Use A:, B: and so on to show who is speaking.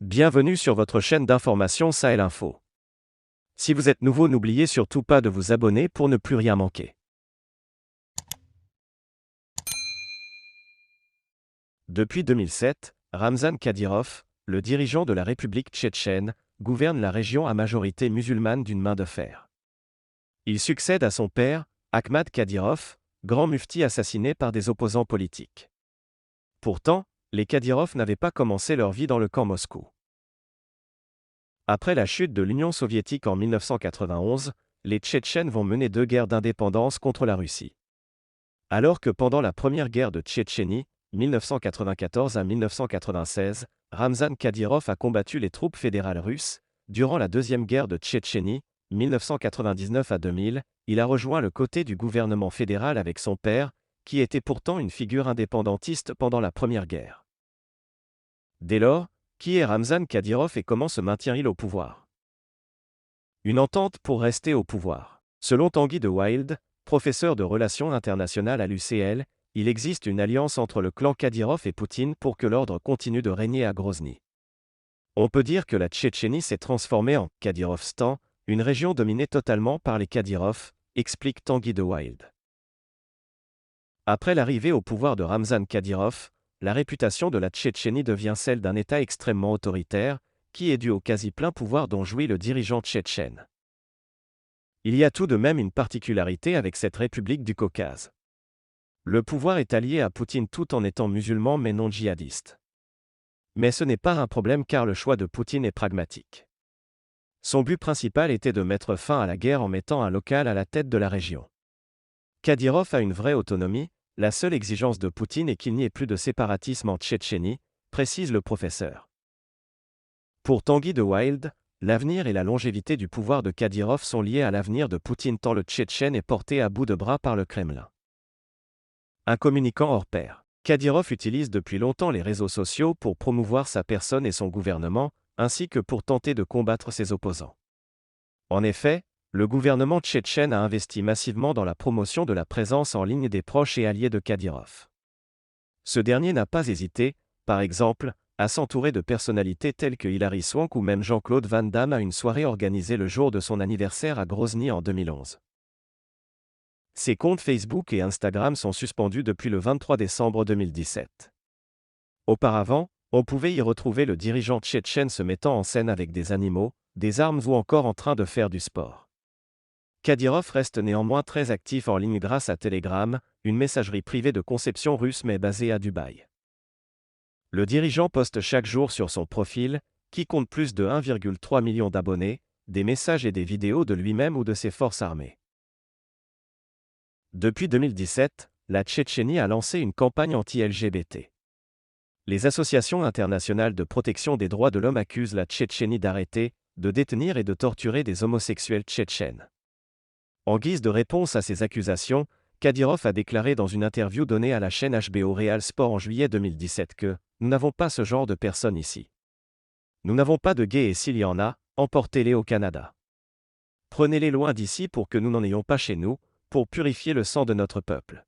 A: Bienvenue sur votre chaîne d'information Sahel Info. Si vous êtes nouveau, n'oubliez surtout pas de vous abonner pour ne plus rien manquer. Depuis 2007, Ramzan Kadyrov, le dirigeant de la République tchétchène, gouverne la région à majorité musulmane d'une main de fer. Il succède à son père, Akhmad Kadyrov, grand mufti assassiné par des opposants politiques. Pourtant, les Kadyrov n'avaient pas commencé leur vie dans le camp Moscou. Après la chute de l'Union soviétique en 1991, les Tchétchènes vont mener 2 guerres d'indépendance contre la Russie. Alors que pendant la première guerre de Tchétchénie, 1994 à 1996, Ramzan Kadyrov a combattu les troupes fédérales russes, durant la deuxième guerre de Tchétchénie, 1999 à 2000, il a rejoint le côté du gouvernement fédéral avec son père, qui était pourtant une figure indépendantiste pendant la première guerre. Dès lors, qui est Ramzan Kadyrov et comment se maintient-il au pouvoir? Une entente pour rester au pouvoir. Selon Tanguy de Wild, professeur de relations internationales à l'UCL, il existe une alliance entre le clan Kadyrov et Poutine pour que l'ordre continue de régner à Grozny. On peut dire que la Tchétchénie s'est transformée en Kadyrovstan, une région dominée totalement par les Kadyrov, explique Tanguy de Wild. Après l'arrivée au pouvoir de Ramzan Kadyrov, la réputation de la Tchétchénie devient celle d'un État extrêmement autoritaire, qui est dû au quasi-plein pouvoir dont jouit le dirigeant tchétchène. Il y a tout de même une particularité avec cette république du Caucase. Le pouvoir est allié à Poutine tout en étant musulman mais non djihadiste. Mais ce n'est pas un problème car le choix de Poutine est pragmatique. Son but principal était de mettre fin à la guerre en mettant un local à la tête de la région. Kadyrov a une vraie autonomie, la seule exigence de Poutine est qu'il n'y ait plus de séparatisme en Tchétchénie, précise le professeur. Pour Tanguy de Wild, l'avenir et la longévité du pouvoir de Kadyrov sont liés à l'avenir de Poutine tant le Tchétchène est porté à bout de bras par le Kremlin. Un communicant hors pair. Kadyrov utilise depuis longtemps les réseaux sociaux pour promouvoir sa personne et son gouvernement, ainsi que pour tenter de combattre ses opposants. En effet, le gouvernement tchétchène a investi massivement dans la promotion de la présence en ligne des proches et alliés de Kadyrov. Ce dernier n'a pas hésité, par exemple, à s'entourer de personnalités telles que Hilary Swank ou même Jean-Claude Van Damme à une soirée organisée le jour de son anniversaire à Grozny en 2011. Ses comptes Facebook et Instagram sont suspendus depuis le 23 décembre 2017. Auparavant, on pouvait y retrouver le dirigeant tchétchène se mettant en scène avec des animaux, des armes ou encore en train de faire du sport. Kadyrov reste néanmoins très actif en ligne grâce à Telegram, une messagerie privée de conception russe mais basée à Dubaï. Le dirigeant poste chaque jour sur son profil, qui compte plus de 1,3 million d'abonnés, des messages et des vidéos de lui-même ou de ses forces armées. Depuis 2017, la Tchétchénie a lancé une campagne anti-LGBT. Les associations internationales de protection des droits de l'homme accusent la Tchétchénie d'arrêter, de détenir et de torturer des homosexuels tchétchènes. En guise de réponse à ces accusations, Kadyrov a déclaré dans une interview donnée à la chaîne HBO Real Sport en juillet 2017 que « Nous n'avons pas ce genre de personnes ici. Nous n'avons pas de gays et s'il y en a, emportez-les au Canada. Prenez-les loin d'ici pour que nous n'en ayons pas chez nous, pour purifier le sang de notre peuple. »